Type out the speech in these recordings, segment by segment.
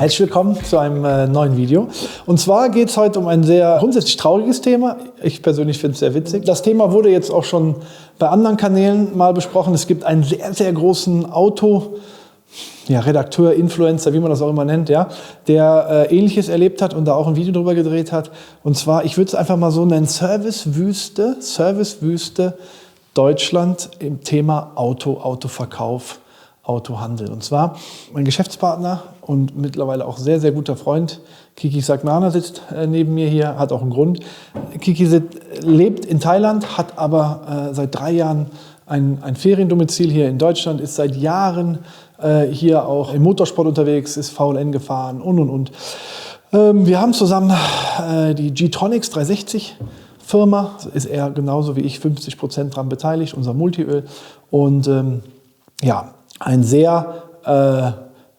Herzlich willkommen zu einem neuen Video. Und zwar geht es heute um ein sehr grundsätzlich trauriges Thema. Ich persönlich finde es sehr witzig. Das Thema wurde jetzt auch schon bei anderen Kanälen mal besprochen. Es gibt einen sehr, sehr großen Redakteur, Influencer, wie man das auch immer nennt, ja, der Ähnliches erlebt hat und da auch ein Video drüber gedreht hat. Und zwar, ich würde es einfach mal so nennen, Servicewüste Deutschland im Thema Autoverkauf, Autohandel. Und zwar mein Geschäftspartner und mittlerweile auch sehr, sehr guter Freund, Kiki Sak Nana, sitzt neben mir hier, hat auch einen Grund. Kiki lebt in Thailand, hat aber seit 3 Jahren ein Feriendomizil hier in Deutschland, ist seit Jahren hier auch im Motorsport unterwegs, ist VLN gefahren und. Wir haben zusammen die G-Tonics 360 Firma, ist er genauso wie ich 50% daran beteiligt, unser Multiöl. Und ein sehr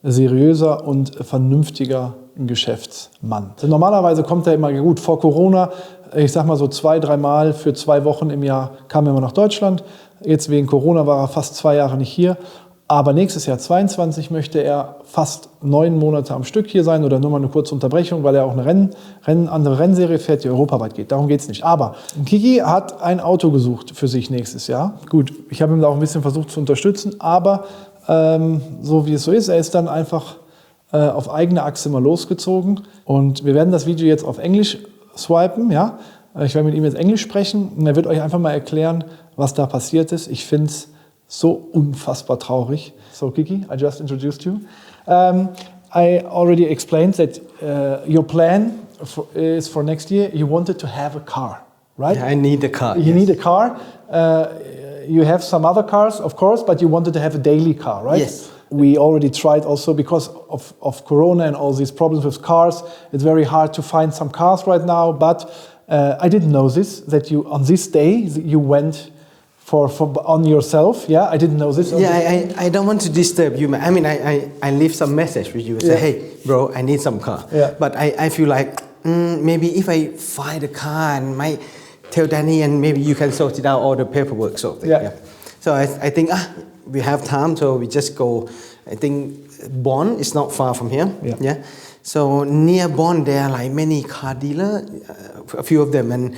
seriöser und vernünftiger Geschäftsmann. Also normalerweise kommt er immer gut vor Corona, ich sag mal so 2-3 Mal für 2 Wochen im Jahr kam er immer nach Deutschland. Jetzt wegen Corona war er fast 2 Jahre nicht hier. Aber nächstes Jahr 2022 möchte er fast 9 Monate am Stück hier sein oder nur mal eine kurze Unterbrechung, weil er auch eine andere Rennserie fährt, die europaweit geht. Darum geht es nicht. Aber Kiki hat ein Auto gesucht für sich nächstes Jahr. Gut, ich habe ihm da auch ein bisschen versucht zu unterstützen, aber so wie es so ist, er ist dann einfach auf eigene Achse mal losgezogen. Und wir werden das Video jetzt auf Englisch swipen. Ja? Ich werde mit ihm jetzt Englisch sprechen und er wird euch einfach mal erklären, was da passiert ist. Ich finde es so unfassbar traurig. So Kiki, I just introduced you. I already explained that your plan is for next year. You wanted to have a car, right? Yeah, I need a car. You need a car. You have some other cars, of course, but you wanted to have a daily car, right? Yes. We already tried also because of Corona and all these problems with cars. It's very hard to find some cars right now. But I didn't know this, that you on this day you went for on yourself. Yeah, I didn't know this. Yeah, I don't want to disturb you. I mean, I leave some message with you. Say, hey, bro, I need some car. Yeah. But I feel like maybe if I find a car and might tell Danny and maybe you can sort it out all the paperwork sort of thing. Yeah. So I think we have time, so we just go. I think Bonn is not far from here. Yeah. So near Bonn there are like many car dealers, a few of them. And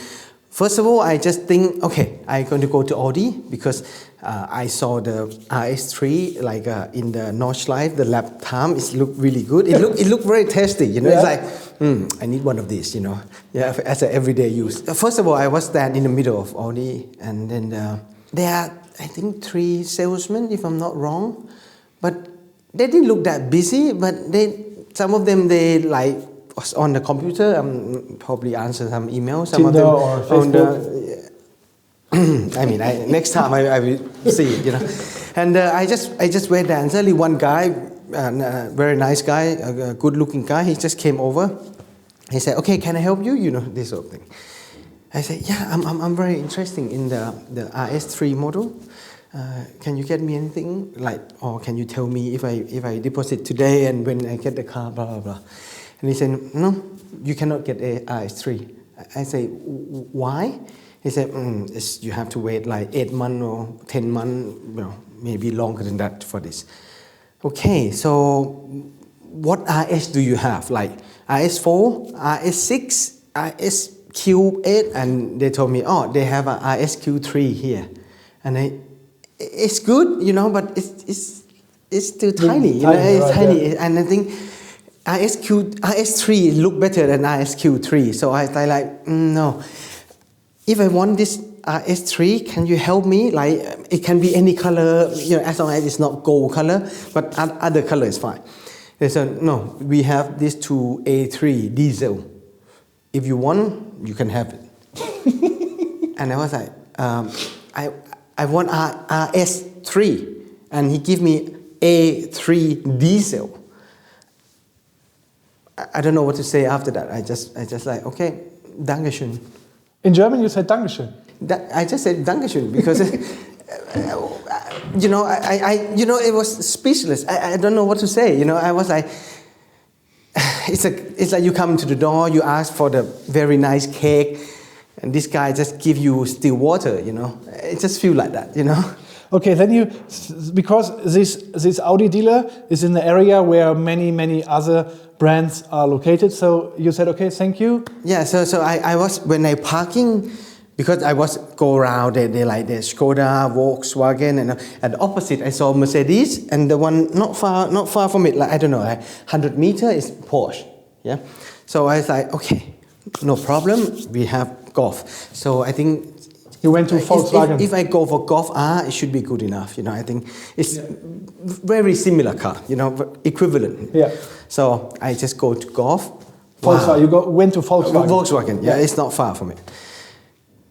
first of all, I just think, okay, I'm going to go to Audi because I saw the RS3 like in the Nordschleife, the lap time. It looked really good. It looked very tasty. You know, It's like I need one of these. You know, as an everyday use. First of all, I was standing in the middle of Audi, and then there are I think 3 salesmen, if I'm not wrong, but they didn't look that busy. But some of them they like was on the computer, probably answer some emails. Some Tinder of them or Facebook. I mean, next time I will see it, you know. And I just went there, and suddenly one guy, a very nice guy, a good-looking guy, he just came over. He said, "Okay, can I help you?" You know, this sort of thing. I said, "Yeah, I'm very interested in the RS3 model. Can you get me anything like, or can you tell me if I deposit today and when I get the car, blah blah blah." And he said, "No, you cannot get a RS3." I say, "Why?" He said, you have to wait like 8 months or 10 months, maybe longer than that for this. Okay, so what RS do you have? Like RS4, RS6, RSQ8? And they told me, they have a RSQ3 here. And it's good, but it's still tiny. It's tiny. Yeah. And I think RS3 look better than RSQ3. So I like, no. If I want this RS3, can you help me? Like, it can be any color, as long as it's not gold color, but other color is fine. They said, no, we have this 2A3 diesel. If you want, you can have it. And I was like, I want RS3. And he gave me A3 diesel. I don't know what to say after that. I just like, okay, Dankeschön. In German, you said Dankeschön. I just said Dankeschön because, it was speechless. I don't know what to say. I was like, it's like you come to the door, you ask for the very nice cake, and this guy just give you still water. It just feel like that. Okay, then because this Audi dealer is in the area where many other brands are located, so you said, okay, thank you. Yeah, so I was, when I parking, because I was go around, they like the Skoda, Volkswagen, and at the opposite I saw Mercedes, and the one not far from it, like I don't know, like 100 meters is Porsche. Yeah, so I was like, okay, no problem, we have Golf. So I think you went to Volkswagen. If I go for Golf R, it should be good enough. I think it's very similar car, equivalent. Yeah. So I just go to Golf. Volkswagen. Wow. Went to Volkswagen. Volkswagen. Yeah, it's not far from it.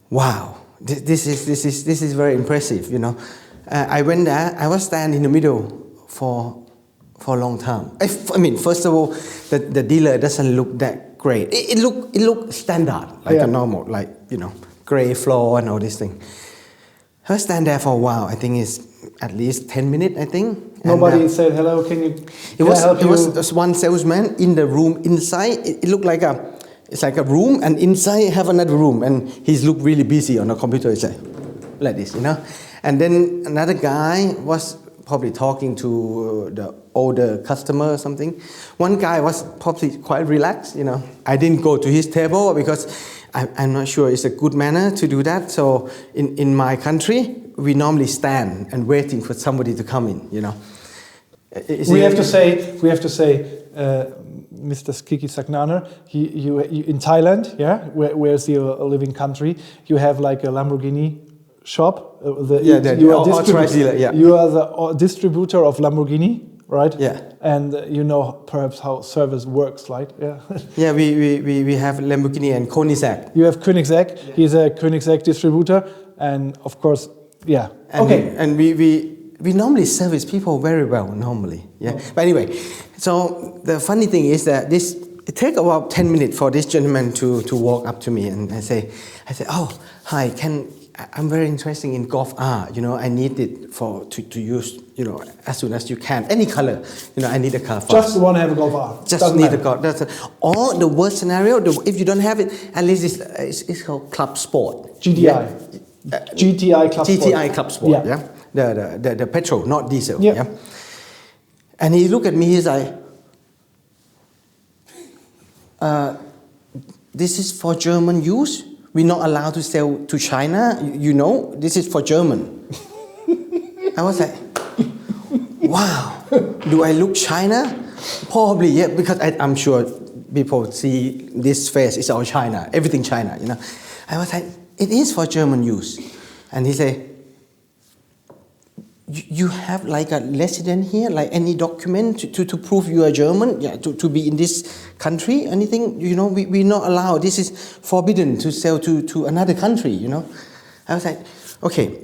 Wow, this is very impressive. I went there. I was standing in the middle for a long time. I mean, first of all, the dealer doesn't look that great. It look standard, like a normal, gray floor and all this thing. I was stand there for a while. I think it's at least 10 minutes. I think nobody said hello. Can I help you? It was one salesman in the room inside. It looked like it's like a room, and inside have another room, and he's looked really busy on the computer. It's like this, And then another guy was probably talking to the older customer or something. One guy was probably quite relaxed, I didn't go to his table because I'm not sure it's a good manner to do that. So in my country, we normally stand and waiting for somebody to come in, We have to say, Mr. Kiki Sak Nana, you in Thailand, where's your living country, you have like a Lamborghini shop. You are the distributor of Lamborghini, right? Yeah. And perhaps how service works, right? Yeah. Yeah, we have Lamborghini and Koenigsegg. You have Koenigsegg. Yeah. He's a Koenigsegg distributor, and of course, yeah. And we normally service people very well normally. Yeah. Oh. But anyway, so the funny thing is that it takes about 10 minutes for this gentleman to walk up to me, and I say, oh, hi, I'm very interested in Golf R. I need it to use, as soon as you can. Any color, I need a car fast. Just want to have a Golf R. Just need a car. Or the worst scenario, if you don't have it, at least it's called Club Sport. GTI. Yeah. GTI Club Sport. GTI Club Sport. Yeah. The petrol, not diesel. Yeah. And he looked at me. He's like, "This is for German use. We're not allowed to sell to China. This is for German." I was like, wow, do I look China? Probably, yeah, because I'm sure people see this face, it's all China, everything China, I was like, it is for German use. And he said, you have like a resident here, like any document to prove you are German, to be in this country, anything, we're not allowed. This is forbidden to sell to another country, I was like, okay,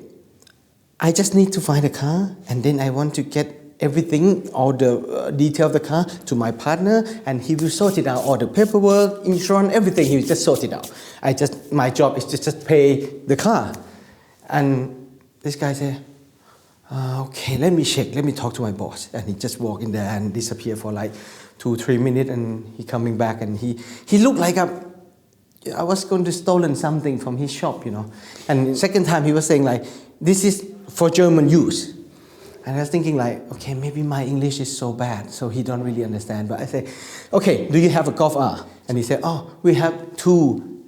I just need to find a car, and then I want to get everything, all the detail of the car to my partner, and he will sort it out, all the paperwork, insurance, everything, he will just sort it out. My job is to just pay the car. And this guy said, okay, let me check, let me talk to my boss. And he just walked in there and disappeared for like 2-3 minutes, and he coming back, and he looked like I was going to stolen something from his shop, And the second time he was saying like, this is for German use. And I was thinking like, okay, maybe my English is so bad, so he don't really understand. But I say, okay, do you have a Golf R? And he said, oh, we have two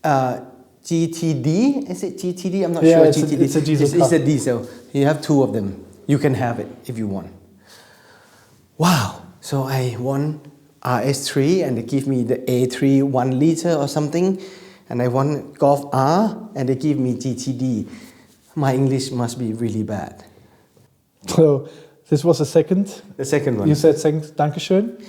GTD. Is it GTD? I'm not sure. It's GTD. It's a diesel. It's a diesel. You have two of them. You can have it if you want. Wow. So I won RS3, and they give me the A3 1 liter or something. And I won Golf R, and they give me GTD. My English must be really bad. So this was the second? The second one. You said Dankeschön?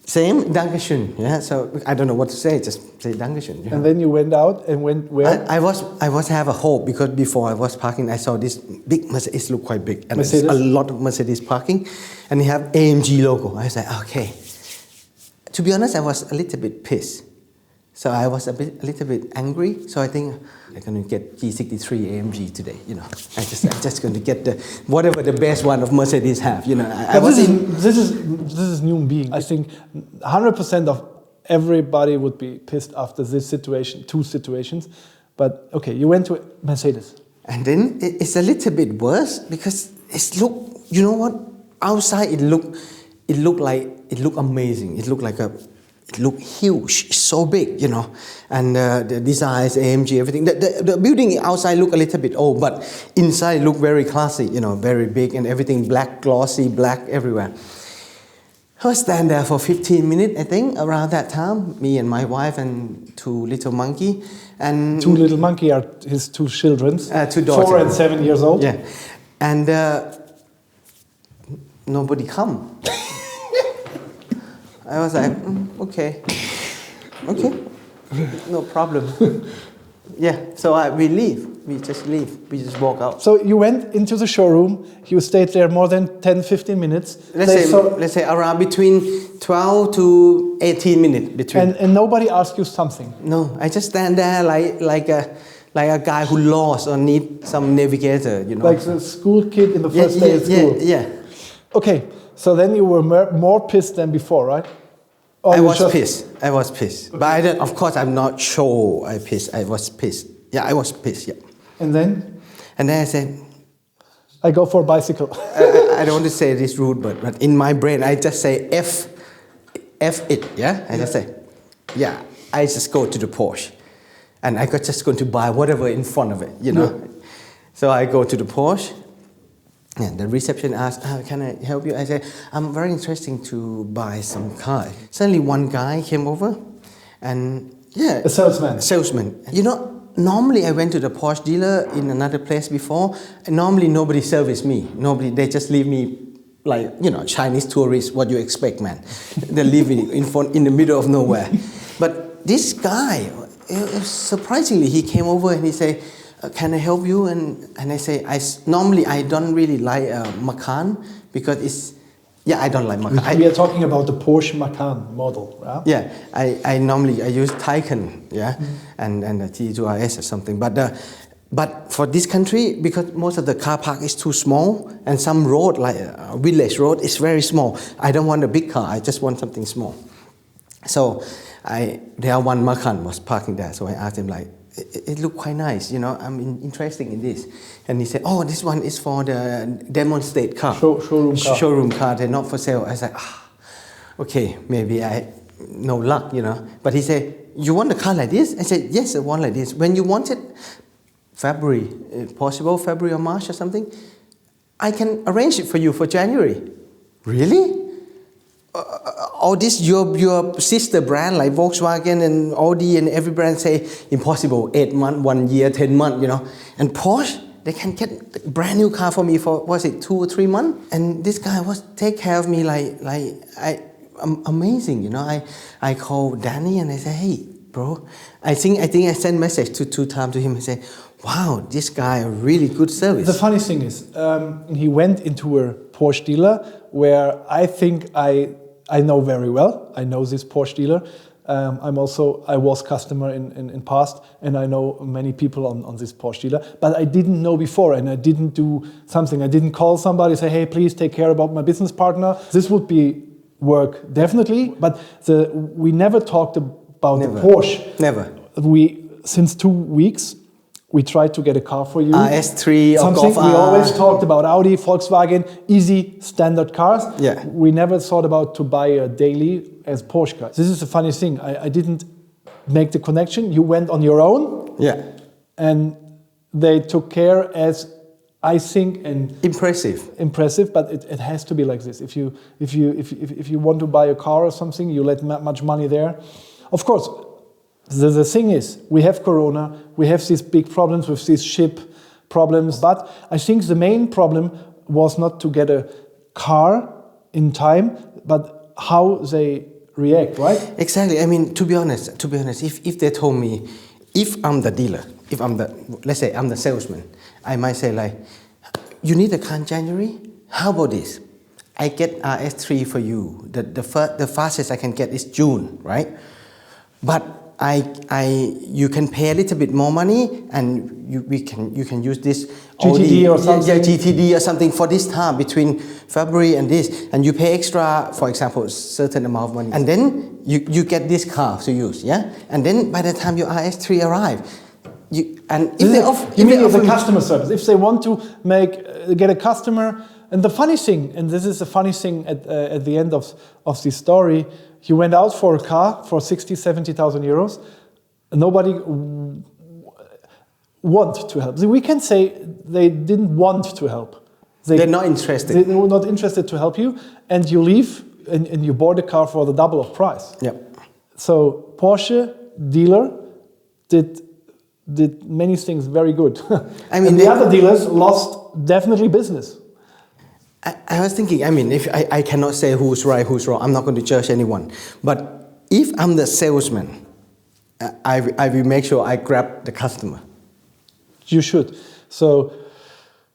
Same, Dankeschön. Yeah, so I don't know what to say, just say Dankeschön. Yeah. And then you went out and went where? I was have a hope, because before I was parking, I saw this big Mercedes, look quite big. And Mercedes? There's a lot of Mercedes parking, and they have AMG logo. I was like, okay. To be honest, I was a little bit pissed. So I was a little bit angry. So I think I'm going to get G63 AMG today. I'm just going to get whatever the best one of Mercedes have. This is new being. I think 100% of everybody would be pissed after this situation, two situations. But okay, you went to Mercedes. And then it's a little bit worse because you know what? Outside it looked amazing. It looked huge. It's so big, you know. And the designs, AMG, everything. The building outside looked a little bit old, but inside it looked very classy, you know, very big and everything black, glossy, black everywhere. I was standing there for 15 minutes, I think, around that time. Me and my wife and two little monkey. And 2 little monkey are his 2 children. 2 daughters. 4 and 7 years old. Yeah. And nobody come. I was like, okay, no problem. Yeah, so we leave. We just leave. We just walk out. So you went into the showroom. You stayed there more than 10-15 minutes. Let's say around between 12 to 18 minutes between. And nobody asked you something? No, I just stand there like a guy who lost or need some navigator, you know. Like the school kid in the first day at school. Yeah. Okay, so then you were more pissed than before, right? I was pissed. Okay. But of course, I'm not sure I pissed. I was pissed. Yeah, I was pissed, yeah. And then? And then I said... I go for a bicycle. I don't want to say this rude, but in my brain, I just say F it, yeah? I just say, yeah, I just go to the Porsche. And I got just going to buy whatever in front of it, you know? Yeah. So I go to the Porsche. And the reception asked, can I help you? I said, I'm very interested to buy some car. Suddenly one guy came over and a salesman. You know, normally I went to the Porsche dealer in another place before, and normally nobody serviced me. They just leave me like, you know, Chinese tourists, what you expect, man. They leave me in the middle of nowhere. But this guy, surprisingly, he came over and he said, can I help you? And I say, normally I don't really like Macan because I don't like Macan. We are talking about the Porsche Macan model, right? Yeah, I normally use Taycan, yeah, and the T2RS or something. But for this country, because most of the car park is too small, and some road like village road is very small. I don't want a big car. I just want something small. So there one Macan was parking there. So I asked him like, it looked quite nice, you know, I'm interested in this. And he said, oh, this one is for the demonstrate car. Showroom car, they're not for sale. I said, okay, maybe no luck, you know. But he said, you want a car like this? I said, yes, I want like this. When you want it, February, possible February or March or something, I can arrange it for you for January. Really? All this, your sister brand like Volkswagen and Audi and every brand say impossible, 8 months, 1 year, 10 months, you know. And Porsche, they can get a brand new car for me for, 2 or 3 months? And this guy was take care of me amazing, you know. I called Danny and I said, hey, bro, I think I sent message 2 times to him and say, wow, this guy a really good service. The funny thing is, he went into a Porsche dealer where I think I know very well. I know this Porsche dealer. I was customer in past, and I know many people on this Porsche dealer. But I didn't know before, and I didn't do something. I didn't call somebody, say, hey, please take care about my business partner. This would be work definitely, but we never talked about the Porsche. Never. Since 2 weeks. We tried to get a car for you. S3 or something Golf R. We always talked about Audi, Volkswagen, easy standard cars. Yeah. We never thought about to buy a daily as Porsche cars. This is a funny thing. I didn't make the connection. You went on your own. Yeah. And they took care as I think and impressive, but it has to be like this. If you want to buy a car or something, you let much money there. Of course. The thing is, we have Corona, we have these big problems with these ship problems, but I think the main problem was not to get a car in time, but how they react, right? Exactly. I mean, to be honest, if they told me, if I'm the dealer, let's say I'm the salesman, I might say like, you need a car in January? How about this? I get RS3 for you. The fastest I can get is June, right? But you can pay a little bit more money, and you can use this GTD or something. Yeah, GTD or something for this time between February and this, and you pay extra, for example, a certain amount of money, and then you get this car to use, yeah. And then by the time your RS3 arrive, And if they offer, you mean the customer service? If they want to get a customer, and the funny thing, and this is the funny thing at the end of the story, you went out for a car for 70,000 euros. Nobody want to help. We can say they didn't want to help. They're not interested. They were not interested to help you, and you leave and you bought a car for the double of price. Yep. So Porsche dealer did many things very good. I mean, and the other dealers lost definitely business. I was thinking, I mean, if I cannot say who's right, who's wrong, I'm not going to judge anyone. But if I'm the salesman, I will make sure I grab the customer. You should. So,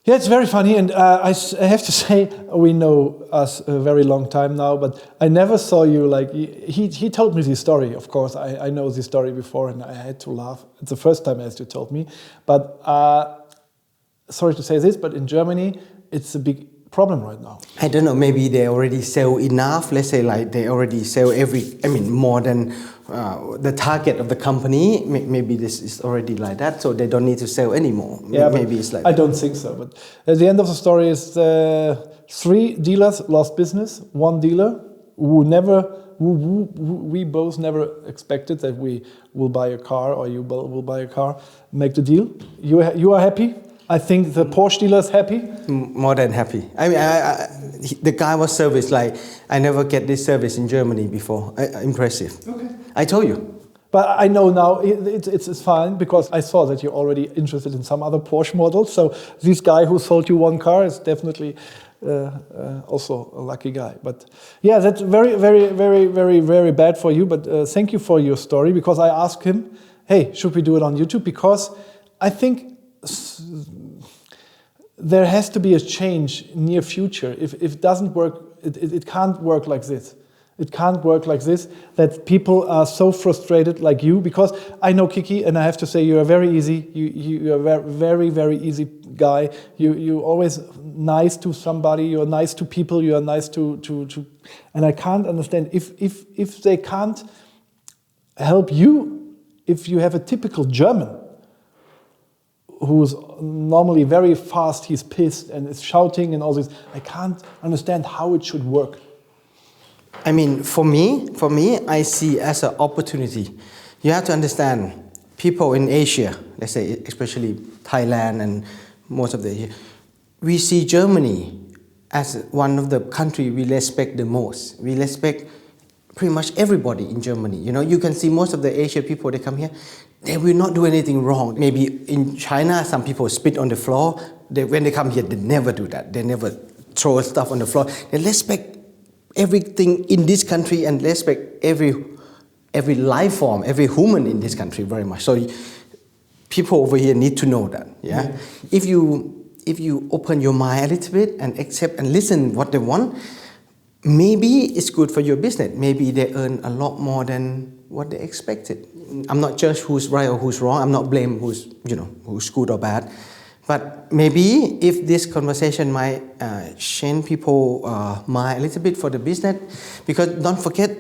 yeah, it's very funny. And I have to say, we know us a very long time now, but I never saw you like, he told me this story, of course. I know this story before and I had to laugh. It's the first time as you told me. But sorry to say this, but in Germany, it's a big problem right now. I don't know, maybe they already sell enough. Let's say like they already sell more than the target of the company. Maybe this is already like that, so they don't need to sell anymore. Yeah, maybe it's like I don't think so. But at the end of the story is 3 dealers lost business. 1 dealer who we both never expected that we will buy a car or you will buy a car, make the deal. You are happy. I think the Porsche dealer is happy. More than happy. I mean, the guy was serviced like, I never get this service in Germany before. Impressive. Okay. I told you. But I know now it's fine because I saw that you're already interested in some other Porsche models. So this guy who sold you 1 car is definitely also a lucky guy. But yeah, that's very, very, very, very, very bad for you. But thank you for your story because I asked him, hey, should we do it on YouTube? Because I think there has to be a change near future. If it doesn't work, it can't work like this. It can't work like this, that people are so frustrated like you, because I know Kiki, and I have to say you are very easy. You are a very, very easy guy. You're always nice to somebody. You're nice to people. You are nice to and I can't understand if they can't help you, if you have a typical German who's normally very fast, he's pissed and is shouting and all this. I can't understand how it should work. I mean, for me, I see as an opportunity. You have to understand, people in Asia, let's say especially Thailand and most of the, we see Germany as one of the countries we respect the most. We respect pretty much everybody in Germany. You know, you can see most of the Asian people, they come here, they will not do anything wrong. Maybe in China, some people spit on the floor. When they come here, they never do that. They never throw stuff on the floor. They respect everything in this country and respect every life form, every human in this country very much. So people over here need to know that. Yeah? If you open your mind a little bit and accept and listen what they want, maybe it's good for your business. Maybe they earn a lot more than what they expected. I'm not judge who's right or who's wrong. I'm not blame who's good or bad. But maybe if this conversation might change people's mind a little bit for the business, because don't forget,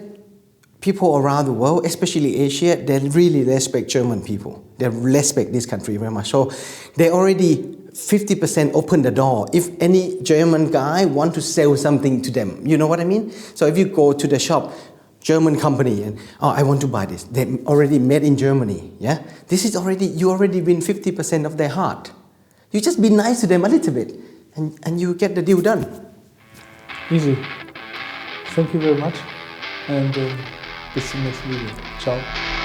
people around the world, especially Asia, they really respect German people. They respect this country very much. So they already 50% open the door. If any German guy want to sell something to them, you know what I mean? So if you go to the shop, German company, and I want to buy this. They already made in Germany. Yeah, you already win 50% of their heart. You just be nice to them a little bit, and you get the deal done. Easy. Thank you very much, and bis zum nächsten Video. Ciao.